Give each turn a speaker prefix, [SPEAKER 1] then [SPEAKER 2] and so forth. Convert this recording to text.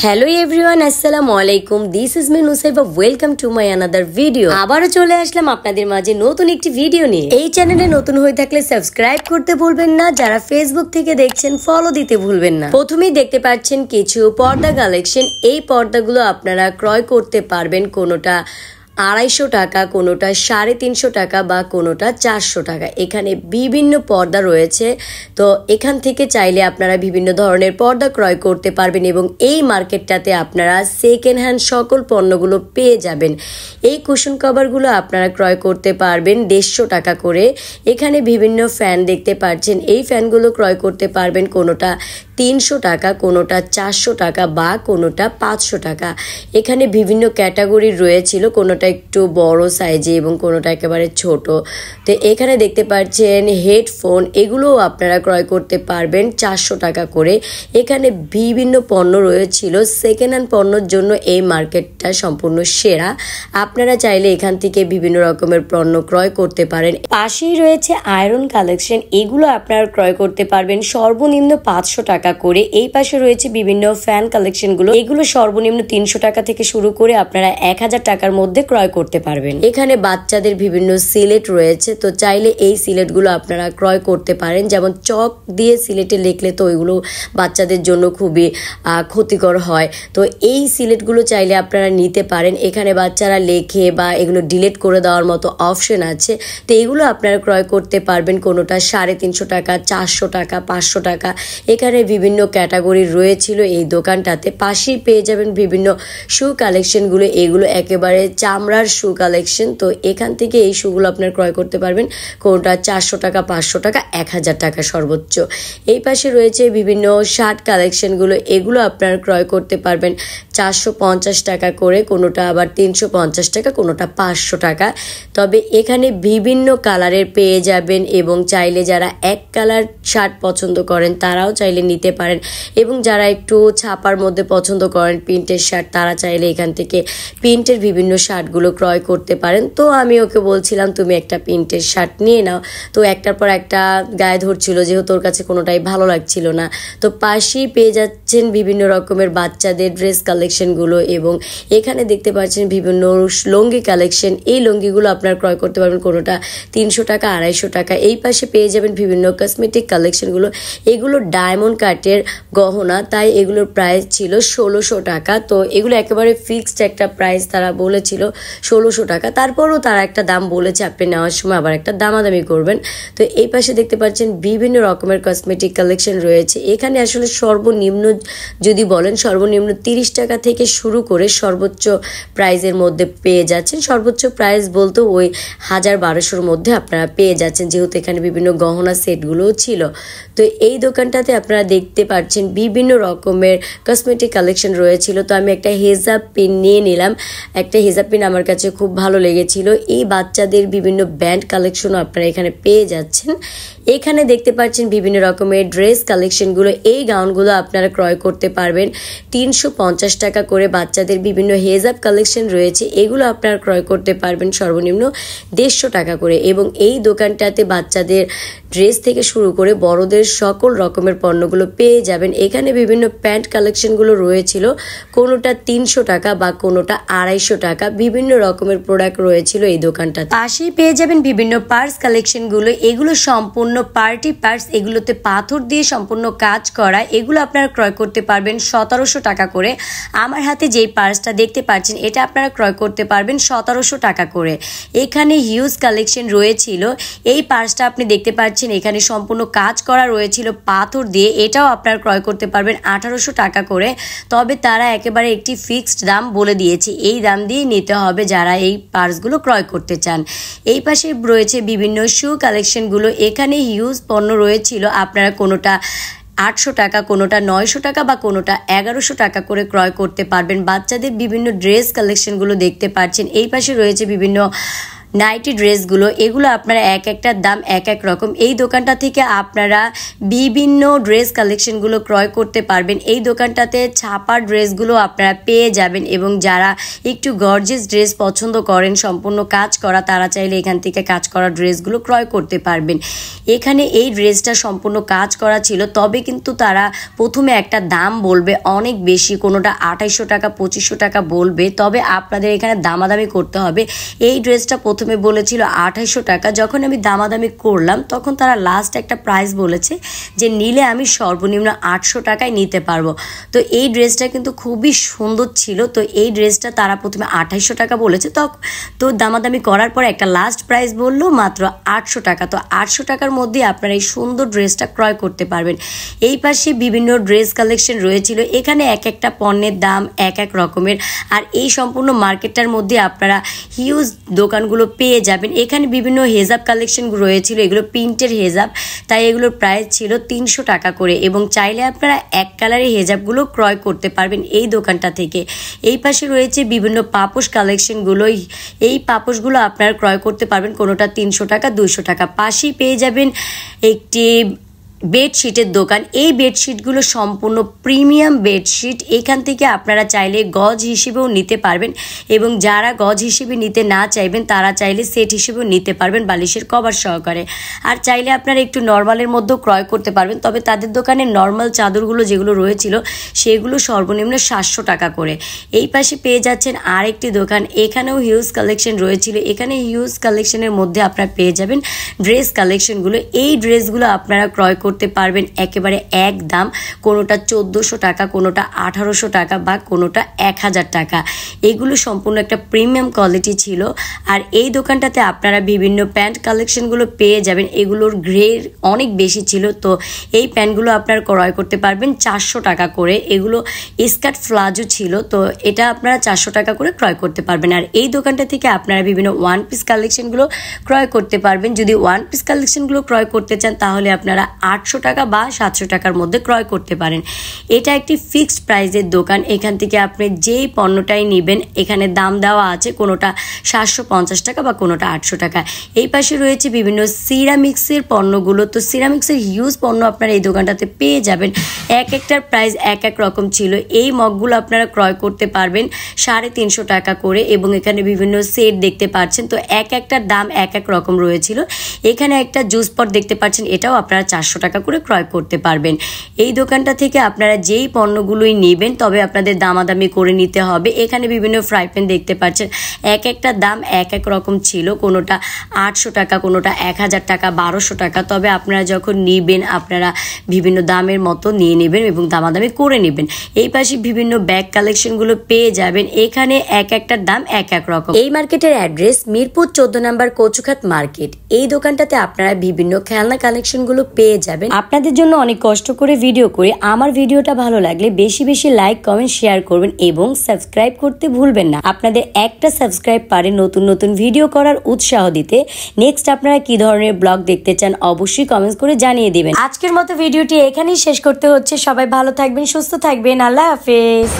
[SPEAKER 1] Hello everyone, আসসালামু আলাইকুম। This is me Nusaiba, welcome to my another video. আবারও চলে আসলাম আপনাদের মাঝে নতুন একটি ভিডিও নিয়ে। এই চ্যানেলে নতুন হয়ে থাকলে সাবস্ক্রাইব করতে ভুলবেন না, যারা ফেসবুক থেকে দেখছেন ফলো দিতে ভুলবেন না। প্রথমেই দেখতে পাচ্ছেন কিছু পর্দা কালেকশন। এই পর্দাগুলো আপনারা ক্রয় করতে পারবেন কোনোটা 250 টাকা, কোনোটা 350 টাকা বা কোনোটা 400 টাকা। এখানে বিভিন্ন পর্দা রয়েছে, তো এখান থেকে চাইলে আপনারা বিভিন্ন ধরনের পর্দা ক্রয় করতে পারবেন এবং এই মার্কেটটাতে আপনারা সেকেন্ড হ্যান্ড সকল পণ্যগুলো পেয়ে যাবেন। এই কুশন কভারগুলো আপনারা ক্রয় করতে পারবেন 150 টাকা করে। এখানে বিভিন্ন ফ্যান দেখতে পাচ্ছেন, এই ফ্যানগুলো ক্রয় করতে পারবেন কোনোটা 300 টাকা, কোনোটা 400 টাকা বা কোনোটা 500 টাকা। এখানে বিভিন্ন ক্যাটাগরির রয়েছিল, কোনোটা একটু বড় সাইজে এবং কোনোটা একেবারে ছোট। তো এখানে দেখতে পাচ্ছেন হেডফোন, এগুলোও আপনারা ক্রয় করতে পারবেন 400 টাকা করে। এখানে বিভিন্ন পণ্য রয়েছিল। সেকেন্ড হ্যান্ড পণ্যর জন্য এই মার্কেটটা সম্পূর্ণ সেরা। আপনারা চাইলে এখান থেকে বিভিন্ন রকমের পণ্য ক্রয় করতে পারেন। পাশেই রয়েছে আয়রন কালেকশন, এগুলো আপনারা ক্রয় করতে পারবেন সর্বনিম্ন 500 টাকা করে। এই পাশে রয়েছে বিভিন্ন ফ্যান কালেকশনগুলো, এগুলো সর্বনিম্ন 300 টাকা থেকে শুরু করে আপনারা 1000 টাকার মধ্যে ক্রয় করতে পারবেন। এখানে বাচ্চাদের বিভিন্ন সিলেট রয়েছে, তো চাইলে এই সিলেটগুলো আপনারা ক্রয় করতে পারেন। যেমন চক দিয়ে সিলেটে লিখলে তো ওইগুলো বাচ্চাদের জন্য খুবই ক্ষতিকর হয়, তো এই সিলেটগুলো চাইলে আপনারা নিতে পারেন। এখানে বাচ্চারা লেখে বা এগুলো ডিলিট করে দেওয়ার মতো অপশন আছে, তো এগুলো আপনারা ক্রয় করতে পারবেন কোনোটা 350 টাকা, 400 টাকা, 500 টাকা। এখানে বিভিন্ন ক্যাটাগরি রয়েছিল এই দোকানটাতে। পাশেই পেয়ে যাবেন বিভিন্ন শু কালেকশনগুলো, এগুলো একেবারে চামড়ার শু কালেকশন। তো এখান থেকে এই শুগুলো আপনার ক্রয় করতে পারবেন কোনটা 400 টাকা, 500 টাকা, 1000 টাকা সর্বোচ্চ। এই পাশে রয়েছে বিভিন্ন শার্ট কালেকশনগুলো, এগুলো আপনার ক্রয় করতে পারবেন 450 টাকা করে, কোনোটা আবার 350 টাকা, কোনোটা 500 টাকা। তবে এখানে বিভিন্ন কালারের পেয়ে যাবেন এবং চাইলে যারা এক কালার শার্ট পছন্দ করেন তারাও চাইলে নিতে পারেন, এবং যারা একটু ছাপার মধ্যে পছন্দ করেন প্রিন্টের শার্ট, তারা চাইলে এখান থেকে প্রিন্টের বিভিন্ন শার্টগুলো ক্রয় করতে পারেন। তো আমি ওকে বলছিলাম তুমি একটা প্রিন্টের শার্ট নিয়ে নাও, তো একটার পর একটা গায়ে ধরছিল, যেহেতু ওর কাছে কোনোটাই ভালো লাগছিল না। তো পাশেই পেয়ে যাচ্ছেন বিভিন্ন রকমের বাচ্চাদের ড্রেস কালেকশনগুলো, এবং এখানে দেখতে পাচ্ছেন বিভিন্ন লুঙ্গি কালেকশন। এই লুঙ্গিগুলো আপনার ক্রয় করতে পারবেন কোনোটা 300 টাকা, 250 টাকা। এই পাশে পেয়ে যাবেন বিভিন্ন কসমেটিক কালেকশনগুলো, এগুলো ডায়মন্ড কাটের গহনা, তাই এগুলোর প্রাইস ছিল 1600 টাকা। তো এগুলো একেবারে ফিক্সড একটা প্রাইস তারা বলেছিল 1600 টাকা, তারপরও তারা একটা দাম বলেছে, আপনি নেওয়ার সময় আবার একটা দামাদামি করবেন। তো এই পাশে দেখতে পাচ্ছেন বিভিন্ন রকমের কসমেটিক কালেকশন রয়েছে। এখানে আসলে সর্বনিম্ন যদি বলেন, সর্বনিম্ন 30 টাকা থেকে শুরু করে সর্বোচ্চ প্রাইজের মধ্যে পেয়ে যাচ্ছেন। সর্বোচ্চ প্রাইস বলতে ওই 1000-1200-র মধ্যে আপনারা পেয়ে যাচ্ছেন, যেহেতু এখানে বিভিন্ন গহনা সেটগুলোও ছিল। তো এই দোকানটাতে আপনারা দেখতে পাচ্ছেন বিভিন্ন রকমের কসমেটিক কালেকশন রয়েছিল। তো আমি একটা হেজাব পিন নিয়ে নিলাম, একটা হেজাব পিন আমার কাছে খুব ভালো লেগেছিল। এই বাচ্চাদের বিভিন্ন ব্যান্ড কালেকশনও আপনারা এখানে পেয়ে যাচ্ছেন। এখানে দেখতে পাচ্ছেন বিভিন্ন রকমের ড্রেস কালেকশনগুলো, এই গাউনগুলো আপনারা ক্রয় করতে পারবেন 350 টাকা করে। বাচ্চাদের বিভিন্ন হেজাব কালেকশন রয়েছে, এগুলো আপনারা ক্রয় করতে পারবেন সর্বনিম্ন 150 টাকা করে। এবং এই দোকানটাতে বাচ্চাদের ড্রেস থেকে শুরু করে বড়দের সকল রকমের পণ্যগুলো পেয়ে যাবেন। এখানে বিভিন্ন প্যান্ট কালেকশনগুলো রয়েছিল, কোনোটা 300 টাকা বা কোনোটা 250 টাকা। বিভিন্ন রকমের প্রোডাক্ট রয়েছিল এই দোকানটা। পাশেই পেয়ে যাবেন বিভিন্ন পার্স কালেকশনগুলো, এগুলো সম্পূর্ণ পার্টি পার্স, এগুলোতে পাথর দিয়ে সম্পূর্ণ কাজ করা। এগুলো আপনারা ক্রয় করতে পারবেন 1700 টাকা করে। আমার হাতে যেই পার্সটা দেখতে পাচ্ছেন, এটা আপনারা ক্রয় করতে পারবেন 1700 টাকা করে। এখানে হিউজ কালেকশন রয়েছিল। এই পার্সটা আপনি দেখতে পাচ্ছেন এখানে সম্পূর্ণ কাজ করা রয়েছিল পাথর দিয়ে, এটাও আপনারা ক্রয় করতে পারবেন 1800 টাকা করে। তবে তারা একেবারে একটি ফিক্সড দাম বলে দিয়েছে, এই দাম দিয়ে নিতে হবে যারা এই পার্সগুলো ক্রয় করতে চান। এই পাশে রয়েছে বিভিন্ন শু কালেকশনগুলো, এখানে হিউজ পণ্য রয়েছিল। আপনারা কোনোটা 800 টাকা, কোনোটা 900 টাকা বা কোনোটা 1100 টাকা করে ক্রয় করতে পারবেন। বাচ্চাদের বিভিন্ন ড্রেস কালেকশনগুলো দেখতে পাচ্ছেন। এই পাশে রয়েছে বিভিন্ন নাইটি ড্রেসগুলো, এগুলো আপনারা এক একটার দাম এক এক রকম। এই দোকানটা থেকে আপনারা বিভিন্ন ড্রেস কালেকশনগুলো ক্রয় করতে পারবেন। এই দোকানটাতে ছাপা ড্রেসগুলো আপনারা পেয়ে যাবেন এবং যারা একটু গর্জিয়াস ড্রেস পছন্দ করেন সম্পূর্ণ কাজ করা, তারা চাইলে এখান থেকে কাজ করা ড্রেসগুলো ক্রয় করতে পারবেন। এখানে এই ড্রেসটা সম্পূর্ণ কাজ করা ছিল, তবে কিন্তু তারা প্রথমে একটা দাম বলবে অনেক বেশি, কোনোটা 2800 টাকা 2500 টাকা বলবে, তবে আপনাদের এখানে দামাদামি করতে হবে। এই ড্রেসটা প্রথমে বলেছিল 2800 টাকা, যখন আমি দামাদামি করলাম তখন তারা লাস্ট একটা প্রাইস বলেছে যে নিলে আমি সর্বনিম্ন 800 টাকায় নিতে পারবো। তো এই ড্রেসটা কিন্তু খুবই সুন্দর ছিল। তো এই ড্রেসটা তারা প্রথমে 2800 টাকা বলেছে, তো দামাদামি করার পর একটা লাস্ট প্রাইস বললো মাত্র 800 টাকা। তো 800 টাকার মধ্যে আপনারা এই সুন্দর ড্রেসটা ক্রয় করতে পারবেন। এই পাশে বিভিন্ন ড্রেস কালেকশন রয়েছিল, এখানে এক একটা পণ্যের দাম এক এক রকমের। আর এই সম্পূর্ণ মার্কেটটার মধ্যে আপনারা হিউজ দোকানগুলো পেয়ে যাবেন। এখানে বিভিন্ন হেজাব কালেকশন রয়েছিল, এগুলো প্রিন্টের হেজাব, তাই এগুলোর প্রাইস ছিল 300 টাকা করে এবং চাইলে আপনারা এক কালারের হেজাবগুলো ক্রয় করতে পারবেন এই দোকানটা থেকে। এই পাশে রয়েছে বিভিন্ন পাপোশ কালেকশনগুলো, এই পাপোশগুলো আপনারা ক্রয় করতে পারবেন, কোনোটা 300 টাকা 200 টাকা। পাশেই পেয়ে যাবেন একটি বেডশিটের দোকান। এই বেডশিটগুলো সম্পূর্ণ প্রিমিয়াম বেডশিট, এখান থেকে আপনারা চাইলে গজ হিসেবেও নিতে পারবেন এবং যারা গজ হিসেবে নিতে না চাইবেন তারা চাইলে সেট হিসেবেও নিতে পারবেন বালিশের কভার সহকারে। আর চাইলে আপনারা একটু নর্মালের মধ্যেও ক্রয় করতে পারবেন, তবে তাদের দোকানে নর্মাল চাদরগুলো যেগুলো রয়েছিল সেগুলো সর্বনিম্ন 700 টাকা করে। এই পাশে পেয়ে যাচ্ছেন আরেকটি দোকান, এখানেও হিউজ কালেকশন রয়েছিল। এখানে হিউজ কালেকশনের মধ্যে আপনারা পেয়ে যাবেন ড্রেস কালেকশনগুলো। এই ড্রেসগুলো আপনারা ক্রয় করতে পারবেন একেবারে এক দাম, কোনোটা 1400 টাকা, কোনোটা 1800 টাকা বা কোনোটা 1000 টাকা। এগুলো সম্পূর্ণ একটা প্রিমিয়াম কোয়ালিটি ছিল। আর এই দোকানটাতে আপনারা বিভিন্ন প্যান্ট কালেকশনগুলো পেয়ে যাবেন, এগুলোর গ্রেড অনেক বেশি ছিল। তো এই প্যান্টগুলো আপনারা ক্রয় করতে পারবেন 400 টাকা করে। এগুলো স্কার্ট ফ্লাজো ছিল, তো এটা আপনারা 400 টাকা করে ক্রয় করতে পারবেন। আর এই দোকানটা থেকে আপনারা বিভিন্ন ওয়ান পিস কালেকশনগুলো ক্রয় করতে পারবেন। যদি ওয়ান পিস কালেকশনগুলো ক্রয় করতে চান তাহলে আপনারা 800 টাকা বা 700 টাকার মধ্যে ক্রয় করতে পারেন। এটা একটি ফিক্সড প্রাইসের দোকান, এখান থেকে আপনি যেই পণ্যটাই নেবেন এখানে দাম দেওয়া আছে, কোনোটা 750 টাকা বা কোনোটা 800 টাকা। এই পাশে রয়েছে বিভিন্ন সিরামিক্সের পণ্যগুলো, তো সিরামিক্সের হিউজ পণ্য আপনারা এই দোকানটাতে পেয়ে যাবেন। এক একটার প্রাইস এক এক রকম ছিল। এই মগগুলো আপনারা ক্রয় করতে পারবেন 350 টাকা করে এবং এখানে বিভিন্ন সেট দেখতে পাচ্ছেন, তো এক একটার দাম এক এক রকম রয়েছিল। এখানে একটা জুস পট দেখতে পাচ্ছেন, এটাও আপনারা 400 টাকা করে ক্রয় করতে পারবেন। এই দোকানটা থেকে আপনারা যেই পণ্যগুলোই নেবেন তবে আপনাদের দামাদামি করে নিতে হবে। এখানে বিভিন্ন ফ্রাই প্যান দেখতে পাচ্ছেন, এক একটা দাম এক এক রকম ছিল, কোনোটা 800 টাকা, কোনোটা 1000 টাকা, 1200 টাকা। তবে আপনারা যখন নেবেন আপনারা বিভিন্ন দামের মতো নিয়ে নেবেন এবং দামাদামি করে নেবেন। এই পাশে বিভিন্ন ব্যাগ কালেকশনগুলো পেয়ে যাবেন, এখানে এক একটার দাম এক এক রকম। এই মার্কেটের অ্যাড্রেস মিরপুর 14 নম্বর কচুখাত মার্কেট। এই দোকানটাতে আপনারা বিভিন্ন খেলনা কালেকশনগুলো পেয়ে যাবেন। আপনাদের জন্য অনেক কষ্ট করে ভিডিও করি, আমার ভিডিওটা ভালো লাগলে বেশি বেশি লাইক কমেন্ট শেয়ার করবেন এবং সাবস্ক্রাইব করতে ভুলবেন না। আপনাদের একটা সাবস্ক্রাইব পারে নতুন নতুন ভিডিও করার উৎসাহ দিতে। নেক্সট আপনারা কি ধরনের ব্লগ দেখতে চান অবশ্যই কমেন্টস করে জানিয়ে দিবেন। আজকের মতো ভিডিওটি এখানেই শেষ করতে হচ্ছে। সবাই ভালো থাকবেন, সুস্থ থাকবেন, আল্লাহ হাফেজ।